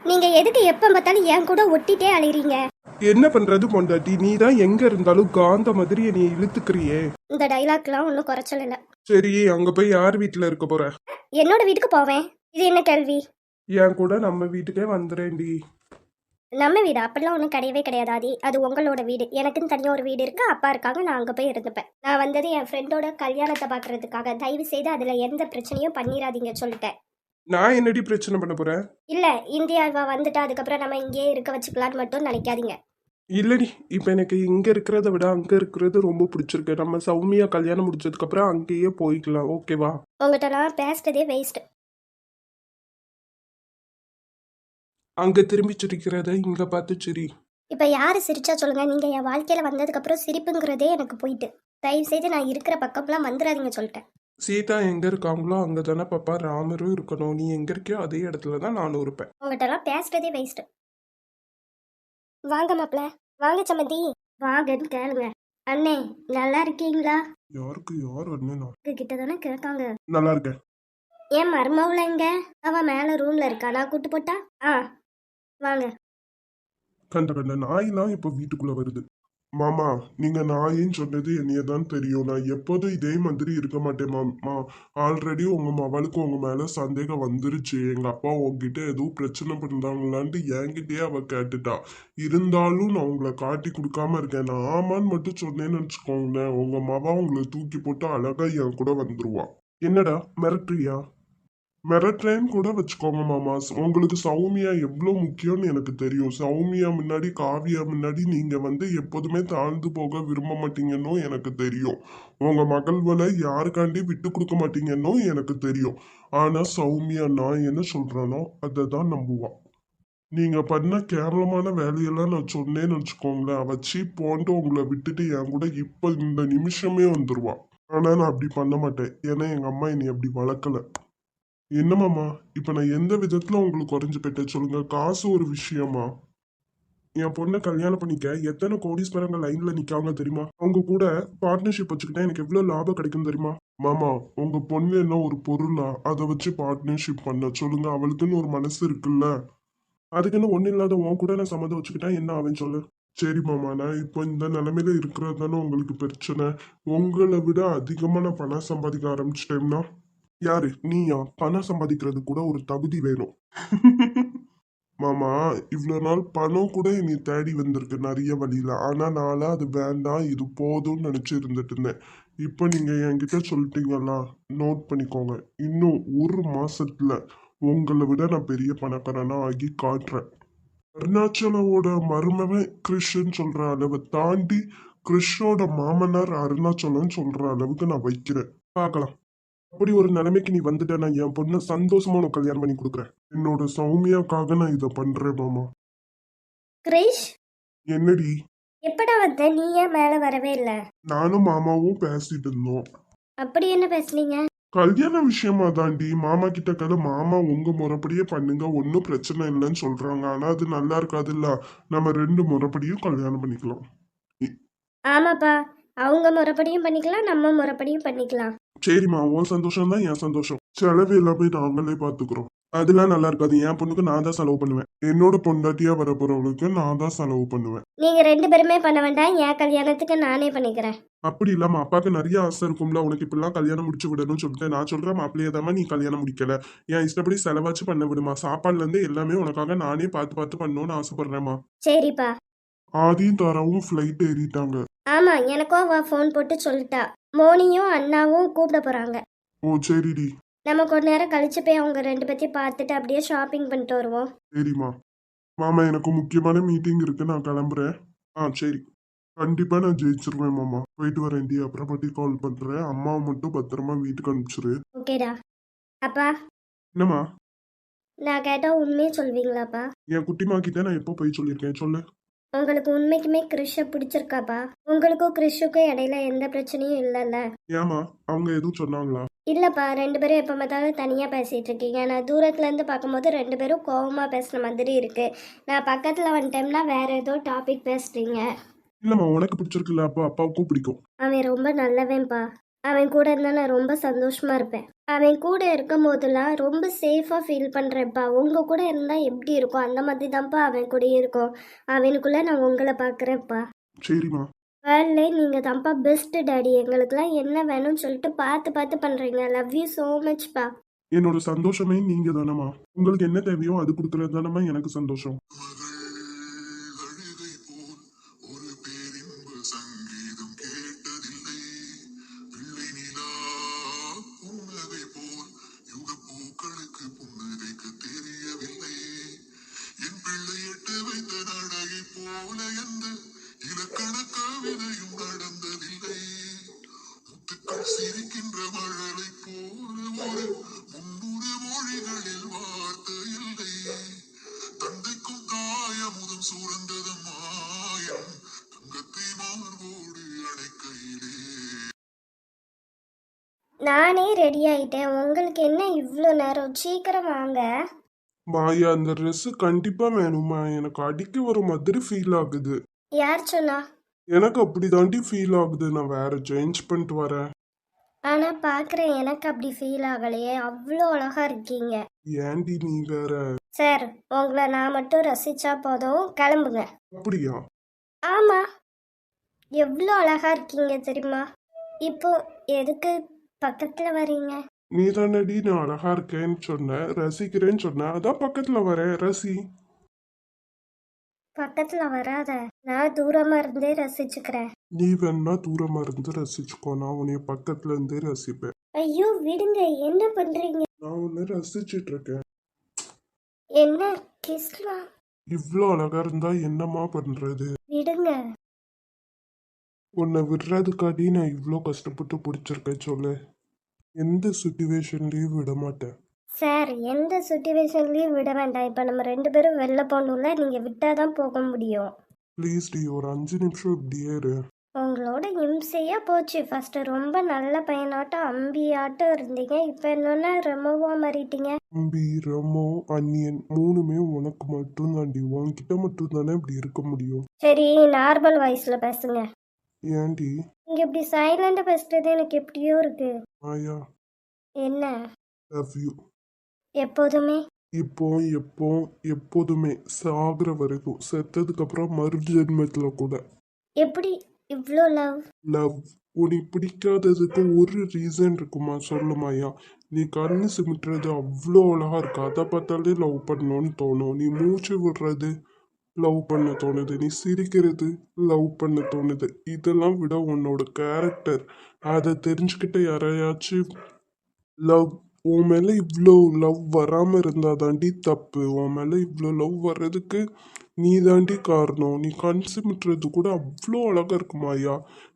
நீங்க எதுக்கு எப்ப பார்த்தாலும் என் கூட ஒட்டிட்டே அலைறீங்க? என்ன பண்றது பொண்டாட்டி, நீ தான் எங்க இருந்தாலும் காந்த மாதிரி நீ இழுத்துக்கிறியே. இந்த டைலாக்லாம் ஒன்றும் குறைச்சல் இல்ல. சரி, அங்க போய் யார் வீட்டுல இருக்க போற? என்னோட வீட்டுக்கு போவேன். இது என்ன கேள்வி? என் கூட நம்ம வீட்டுக்கே வந்துறேன்டி. நம்ம வீடு அப்படிலாம் ஒன்றும் கிடையவே கிடையாது ஆதி. அது உங்களோட வீடு. எனக்குன்னு தனியாக ஒரு வீடு இருக்கு. அப்பா இருக்காங்க. நான் அங்கே போய் இருந்துப்பேன். நான் வந்தது என் ஃப்ரெண்டோட கல்யாணத்தை பார்க்கறதுக்காக. தயவு செய்து அதில் எந்த பிரச்சனையும் பண்ணிடாதீங்க சொல்லிட்டேன். நான் என்னடி பிரச்சனை பண்ண போறேன்? இல்லை, இந்தியாவா வந்துட்டா அதுக்கப்புறம் நம்ம இங்கேயே இருக்க வச்சுக்கலான்னு மட்டும் நினைக்காதீங்க. இல்லடி, இப்ப எனக்கு இங்க இருக்கிறத விட அங்க இருக்கிறது ரொம்ப பிடிச்சிருக்கு. நம்ம சௌமியா கல்யாணம் முடிச்சதுக்கு அப்புறம் அங்கேயே போய்க்கலாம், ஓகேவா? உங்கள்கிட்டலாம் பேசுறதே வேஸ்ட். அங்க திரும்பி சிரிக்கிறத இங்க பார்த்து சிரி. இப்போ யார் சிரிச்சா சொல்லுங்க? நீங்கள் என் வாழ்க்கையில் வந்ததுக்கப்புறம் சிரிப்புங்கிறதே எனக்கு போயிட்டு. தயவு செய்து நான் இருக்கிற பக்கம்லாம் வந்துடாதீங்க சொல்லிட்டேன். சீதா எங்க இருக்காங்களோ அங்க தானே பாப்பா ராமரும் இருக்கணும். நீ எங்க இருக்கியோ அதே இடத்துல தான் நானும் இருப்பேன். உங்கள்கிட்டலாம் பேசுறதே வேஸ்ட். வாங்க மாப்ள, வாங்க சம்மந்தி, வாங்கன்னு கேளுங்க. அண்ணே நல்லா இருக்கீங்களா? யாருக்கு யார் அண்ணனா? கிட்ட தானே கேட்காங்க. நல்லா இருக்கேன். ஏன் மருமவுல எங்க? அவ மேல ரூம்ல இருக்கா. நான் கூட்டு போட்டா? வாங்க. கண்ட கண்ட நாயெல்லாம் இப்ப வீட்டுக்குள்ள வருது. மாமா, நீங்க நாயின்னு சொன்னது என்னைய தான் தெரியும். நான் எப்போதும் இதே மாதிரி இருக்க மாட்டேன் மாமா. ஆல்ரெடி உங்க மவளுக்கு உங்க மேல சந்தேகம் வந்துருச்சு. எங்க அப்பா உங்ககிட்ட எதுவும் பிரச்சனை பண்ணாங்களான்ட்டு என்கிட்டயே அவ கேட்டுட்டா. இருந்தாலும் நான் உங்களை காட்டி கொடுக்காம இருக்கேன். நான் ஆமான்னு மட்டும் சொன்னேன்னு வச்சுக்கோங்களேன், உங்க மவ உங்களை தூக்கி போட்டு அழகா என் கூட வந்துருவா. என்னடா மிரட்டுறியா? மிரட்டுறேன்னு கூட வச்சுக்கோங்க மாமா. உங்களுக்கு சௌமியா எவ்வளோ முக்கியம்னு எனக்கு தெரியும். சௌமியா முன்னாடி காவியா முன்னாடி நீங்க எப்போதுமே தாழ்ந்து போக விரும்ப மாட்டீங்கன்னு எனக்கு தெரியும். உங்க மகள்களை யாருக்காண்டி விட்டு கொடுக்க மாட்டீங்கன்னு எனக்கு தெரியும். ஆனா சௌமியா நான் என்ன சொல்றேனோ அதை தான் நம்புவா. நீங்க பண்ண கேவலமான வேலையெல்லாம் நான் சொன்னேன்னு வச்சுக்கோங்களேன், வச்சு போன்ட்டு உங்களை விட்டுட்டு என் கூட இப்ப இந்த நிமிஷமே வந்துருவா. ஆனா நான் அப்படி பண்ண மாட்டேன். ஏன்னா எங்க அம்மா என்னை அப்படி வளர்க்கல. என்னமாமா, இப்ப நான் எந்த விதத்துல உங்களுக்கு குறைஞ்சு போயிட்டேன் சொல்லுங்க? காசு ஒரு விஷயமா? என் பொண்ணை கல்யாணம் பண்ணிக்க எத்தனை கோடீஸ்வரங்க லைன்ல நிக்காங்க தெரியுமா? அவங்க கூட பார்ட்னர்ஷிப் வச்சுக்கிட்டா எனக்கு எவ்வளவு லாபம் கிடைக்கும் தெரியுமா? மாமா, உங்க பொண்ணு என்ன ஒரு பொருளா அதை வச்சு பார்ட்னர்ஷிப் பண்ண சொல்லுங்க? அவளுக்குன்னு ஒரு மனசு இருக்குல்ல. அதுக்குன்னு ஒண்ணு இல்லாத உன் கூட நான் சம்மந்தம் வச்சுக்கிட்டா என்ன ஆவேன்னு சொல்லு? சரி மாமா, நான் இப்போ இந்த நிலைமையில இருக்கிறது தானே உங்களுக்கு பிரச்சனை. உங்களை விட அதிகமா நான் பணம் சம்பாதிக்க ஆரம்பிச்சிட்டேன்னா யாரு நீயா? பணம் சம்பாதிக்கிறது கூட ஒரு தகுதி வேணும். மாமா, இவ்வளவு நாள் பணம் கூட என்னை தேடி வந்திருக்கு நிறைய வழியில. ஆனா நாளா அது வேண்டாம், இது போதும்னு நினைச்சு இருந்துட்டு இருந்தேன். இப்ப நீங்க என்கிட்ட சொல்லிட்டீங்களா, நோட் பண்ணிக்கோங்க. இன்னும் ஒரு மாசத்துல உங்களை விட நான் பெரிய பணக்காரனா ஆகி காட்டுறேன். அருணாச்சலோட மருமகன் கிறிஷன் சொல்ற அளவை தாண்டி கிறிஷோட மாமனார் அருணாச்சலம் சொல்ற அளவுக்கு நான் வைக்கிறேன். பார்க்கலாம். அப்படி ஒரு நிலைமைக்கு நீ வந்துட்ட, நான் என் பொண்ணு சந்தோஷமா உனக்கு கல்யாணம் பண்ணி கொடுக்குறேன். என்னோட சௌமியாக்காக நான் இதை பண்றேன் மாமா. கிரீஷ், என்னடி? எப்படா வந்த? நீ ஏன் மேல வரவே இல்ல? நானும் மாமாவும் பேசிட்டு இருந்தோம். அப்படி என்ன பேசுனீங்க? கல்யாண விஷயமா தாண்டி. மாமா கிட்ட கதை, மாமா உங்க முறைப்படியே பண்ணுங்க, ஒன்னும் பிரச்சனை இல்லைன்னு சொல்றாங்க. ஆனா அது நல்லா இருக்காதுல்ல. நம்ம ரெண்டு முறைப்படியும் கல்யாணம் பண்ணிக்கலாம். ஆமாப்பா, அவங்க முறைப்படியும் பண்ணிக்கலாம், நம்ம முறைப்படியும் பண்ணிக்கலாம். சரிம்மா, உன் சந்தோஷம் தான் என் சந்தோஷம். செலவு எல்லாமே நாங்களே பாத்துக்கிறோம். அதெல்லாம் நல்லா இருக்காது. என் பொண்ணுக்கு நான் தான் செலவு பண்ணுவேன். என்னோட பொண்டாட்டியா வர போறவங்களுக்கு நான் தான் செலவு பண்ணுவேன். நீங்க ரெண்டு பேருமே பண்ண வேண்டாம், என் கல்யாணத்துக்கு நானே பண்ணிக்கிறேன். அப்படி இல்லாம அப்பாவுக்கு நிறைய ஆசை இருக்கும்ல, உனக்கு இப்பெல்லாம் கல்யாணம் முடிச்சு விடணும்னு சொல்லிட்டு நான் சொல்றேன். மாப்பிள்ளையதாம நீ கல்யாணம் முடிக்கல, என் இஷ்டப்படி செலவாச்சு பண்ண விடுமா. சாப்பாடுல இருந்து எல்லாமே உனக்காக நானே பார்த்து பார்த்து பண்ணணும்னு ஆசைப்படுறேம்மா. சரிப்பா. ஆதியும் தாராவும் ஃபிளைட் ஏறிட்டாங்க. ஆமா, எனக்கும் அவ ஃபோன் போட்டு சொல்லிட்டா. மோனியும் அண்ணாவும் கூப்பிட போறாங்க. ஓ சரிடி. நம்ம கொஞ்ச நேரம் கழிச்சு போய் அவங்க ரெண்டு பேத்தையும் பார்த்துட்டு அப்படியே ஷாப்பிங் பண்ணிட்டு வருவோம். சரிம்மா. மாமா, எனக்கு முக்கியமான மீட்டிங் இருக்கு, நான் கிளம்புறேன். சரி. கண்டிப்பா நான் ஜெயிச்சிருவேன் மாமா. போயிட்டு வரேன் டி, அப்புறமாட்டி கால் பண்றேன். அம்மாவை மட்டும் பத்திரமா வீட்டுக்கு அனுப்பிச்சிரு. ஓகேடா. அப்பா, என்னம்மா? நான் கேட்டா உண்மையே சொல்வீங்களாப்பா? என் குட்டிமா கிட்ட நான் எப்போ போய் சொல்லியிருக்கேன் சொல்லு? உங்களுக்கு உண்மைக்குமே கிறிஷ பிடிச்சிருக்காப்பா? உங்களுக்கும் கிறிஷுக்கும் இடையில எந்த பிரச்சனையும் இல்லைல்ல? ஏமா, அவங்க எதுவும் சொன்னாங்களா? இல்லப்பா, ரெண்டு பேரும் எப்போ பார்த்தாலும் தனியாக பேசிட்டு இருக்கீங்க. நான் தூரத்துலேருந்து பார்க்கும்போது ரெண்டு பேரும் கோவமாக பேசுன மாதிரி இருக்கு. நான் பக்கத்தில் வந்துட்டேன்னா வேற ஏதோ டாபிக் பேசுறீங்க. இல்லம்மா, உனக்கு பிடிச்சிருக்குல்ல, அப்போ அப்பாவுக்கும் பிடிக்கும். அவன் ரொம்ப நல்லவன்பா. அவன் கூட இருந்தா நான் ரொம்ப சந்தோஷமா இருப்பேன். அவன் கூட இருக்கும் போதெல்லாம் ரொம்ப சேஃபாக ஃபீல் பண்ணுறேன்ப்பா. உங்கள் கூட இருந்தால் எப்படி இருக்கும் அந்த மாதிரி தான்ப்பா அவன் கூட இருக்கும். அவனுக்குள்ளே நான் உங்களை பார்க்குறேன்ப்பா. சரிம்மா. வேர்ல்ட்லே நீங்கள் தான்ப்பா பெஸ்ட்டு டாடி. எங்களுக்கெல்லாம் என்ன வேணும்னு சொல்லிட்டு பார்த்து பார்த்து பண்ணுறீங்க. லவ் யூ ஸோ மச்ப்பா. என்னோட சந்தோஷமே நீங்க தானம்மா. உங்களுக்கு என்ன தேவையோ அது கொடுக்கறது தானம்மா எனக்கு சந்தோஷம். அழுகை போல் ஒரு பேரின்ப சங்கீதம் கேட்டதில்லை. பிள்ளை நிலா புன்னகை போல் யுக பூக்களுக்கு புன்னகைக்க தெரியவில்லை. என் பிள்ளை எட்டு வைத்த நடகை போல எந்த இலக்கண கவிதையும் நடந்ததில்லை. முத்துக்கள் சிரிக்கின்ற மழலை போல ஒரு 300 மொழிகளில் வார்த்தை இல்லை. தந்தைக்கும் தாயமுதம் சூழ்ந்தது மாயம் தங்கத்தை மார்போடு அணைக்கையிலே. நானே ரெடி ஆயிட்டேன். உங்களுக்கு என்ன இவ்வளோ நேரம்? சீக்கிரம் வாங்க. மாயா அந்த ட்ரெஸ் கண்டிப்பா வேணுமா? எனக்கு அடிக்க வர மாதிரி ஃபீல் ஆகுது. யார் சொன்னா? எனக்கு அப்படி தாண்டி ஃபீல் ஆகுது. நான் வேற சேஞ்ச் பண்ணிட்டு வரேன். ஆனால் பார்க்குறேன், எனக்கு அப்படி ஃபீல் ஆகலையே. அவ்வளோ அழகாக இருக்கீங்க. ஏண்டி நீ வேற? சார், உங்களை நான் மட்டும் ரசிச்சா போதும், கிளம்புங்க. அப்படியா? ஆமாம், எவ்வளோ அழகாக இருக்கீங்க தெரியுமா? இப்போ எதுக்கு பக்கத்தில் வரீங்க? நீ தானடி நான் அழகா இருக்கேன்னு சொன்ன, ரசிக்கிறேன்னு சொன்ன, அதான் பக்கத்துல வரேன். ரசி. பக்கத்தில் வராத, நான் தூரமாக இருந்தே ரசிச்சுக்கிறேன். நீ வேணா தூரமா இருந்து ரசிச்சுக்கோ, நான் உன்னைய பக்கத்துல இருந்தே ரசிப்பேன். ஐயோ விடுங்க, என்ன பண்ணுறீங்க? நான் உன்னை ரசிச்சிட்டு இருக்கேன். என்ன கிஸ்லாம்? இவ்ளோ அழகா இருந்தா என்னம்மா பண்றது? விடுங்க. உன்னை விடுறதுக்காடி நான் இவ்ளோ கஷ்டப்பட்டு பிடிச்சிருக்கேன் சொல்லு. எந்த சுச்சுவேஷன்லயும் விட மாட்டேன். சார், எந்த சுச்சுவேஷன்லேயும் விட வேண்டாம். இப்போ நம்ம 2 பேரும் வெளில போகணும்ல, நீங்கள் விட்டால் தான் போக முடியும். ப்ளீஸ் டி, ஒரு 5 நிமிஷம் இப்படியே இரு. உங்களோட இம்சையாக போச்சு. ஃபஸ்ட்டு ரொம்ப நல்ல பையனாட்டம் அம்பியாட்டம் இருந்தீங்க, இப்போ என்னன்னா ரொம்பவா மாறிட்டீங்க. அம்பி, ரமோ, அன்னியன் 3மே உனக்கு மட்டும் தாண்டி. உன்கிட்ட மட்டும் தானே இப்படி இருக்க முடியும். சரி, நார்மல் வாய்ஸில் பேசுங்க. ஏன்டி? நீங்கள் இப்படி சைலண்டாக பேசுறது எனக்கு எப்படியோ இருக்கு. மாயா, என்ன? Love you. எப்போதுமே? இப்போ எப்போ எப்போதுமே சாகுற வரைக்கும், செத்ததுக்கு அப்புறம் மறு ஜென்மத்துல கூட. எப்படி இவ்வளோ லவ்? லவ். உனக்கு பிடிக்காததுக்கு ஒரு ரீசன் இருக்குமா சொல்லு மாயா? நீ கண்ணு சிமிட்டுறது அவ்வளோ அழகா இருக்கு, அதை பார்த்தாலே லவ் பண்ணணும்னு தோணும். நீ மூச்சு விடுறது லவ் பண்ண தோணுது, நீ சிரிக்கிறது லவ் பண்ண தோணுது. இதெல்லாம் விட உன்னோட கேரக்டர், அதை தெரிஞ்சுக்கிட்ட யாரையாச்சும் லவ், உன் மேலே இவ்வளோ லவ் வராமல் இருந்தா தாண்டி தப்பு. உன் மேலே இவ்வளோ லவ் வர்றதுக்கு நீ தாண்டி காரணம். நீ கண் சிமிட்டுறது கூட அவ்வளோ அழகா இருக்கு மாயா.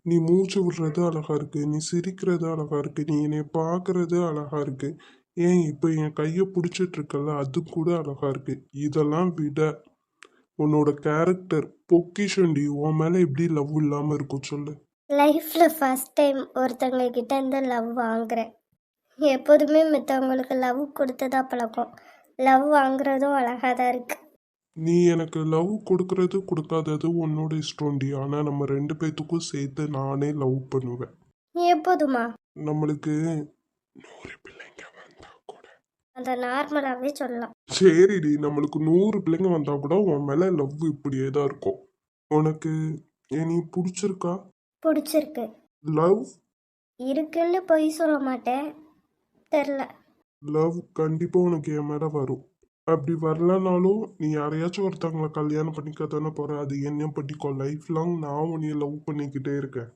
நீ மூச்சு விடுறது அழகா இருக்கு, நீ சிரிக்கிறது அழகா இருக்கு, நீ என்னை பார்க்கறது அழகா இருக்கு. ஏன் இப்போ என் கையை பிடிச்சிட்டு இருக்கல, அது கூட அழகா இருக்கு. இதெல்லாம் விட உன்னோட கேரக்டர் பொக்கிஷன்டி. உன் மேலே எப்படி லவ் இல்லாமல் இருக்கும் சொல்லு? லைஃப்பில் ஃபஸ்ட் டைம் ஒருத்தவங்க கிட்ட இருந்து லவ் வாங்குறேன். எப்போதுமே மற்றவங்களுக்கு லவ் கொடுத்ததா பழக்கம். லவ் வாங்குறதும் அழகாக தான் இருக்கு. நீ எனக்கு லவ் கொடுக்கறது கொடுக்காதது உன்னோட இஷ்டம்டி. ஆனால் நம்ம 2 பேத்துக்கும் சேர்த்து நானே லவ் பண்ணுவேன். எப்போதுமா? நம்மளுக்கு 100 பிள்ளைங்க வந்தா கூட. அந்த நார்மலாகவே சொல்லலாம். சரிடி, நம்மளுக்கு 100 பிள்ளைங்க வந்தா கூட உன் மேலே லவ் இப்படியே தான் இருக்கும். உனக்கு நீ பிடிச்சிருக்கா? பிடிச்சிருக்கு. லவ் இருக்குன்னு பொய் சொல்ல மாட்டேன். தெரில. லவ் கண்டிப்பாக உனக்கு என் மேலே வரும். அப்படி வரலனாலும் நீ யாரையாச்சும் ஒருத்தவங்களை கல்யாணம் பண்ணிக்க தானே போற. அது என்ன பண்ணிக்கோ. லைஃப் லாங் நான் உன்னைய லவ் பண்ணிக்கிட்டே இருக்கேன்.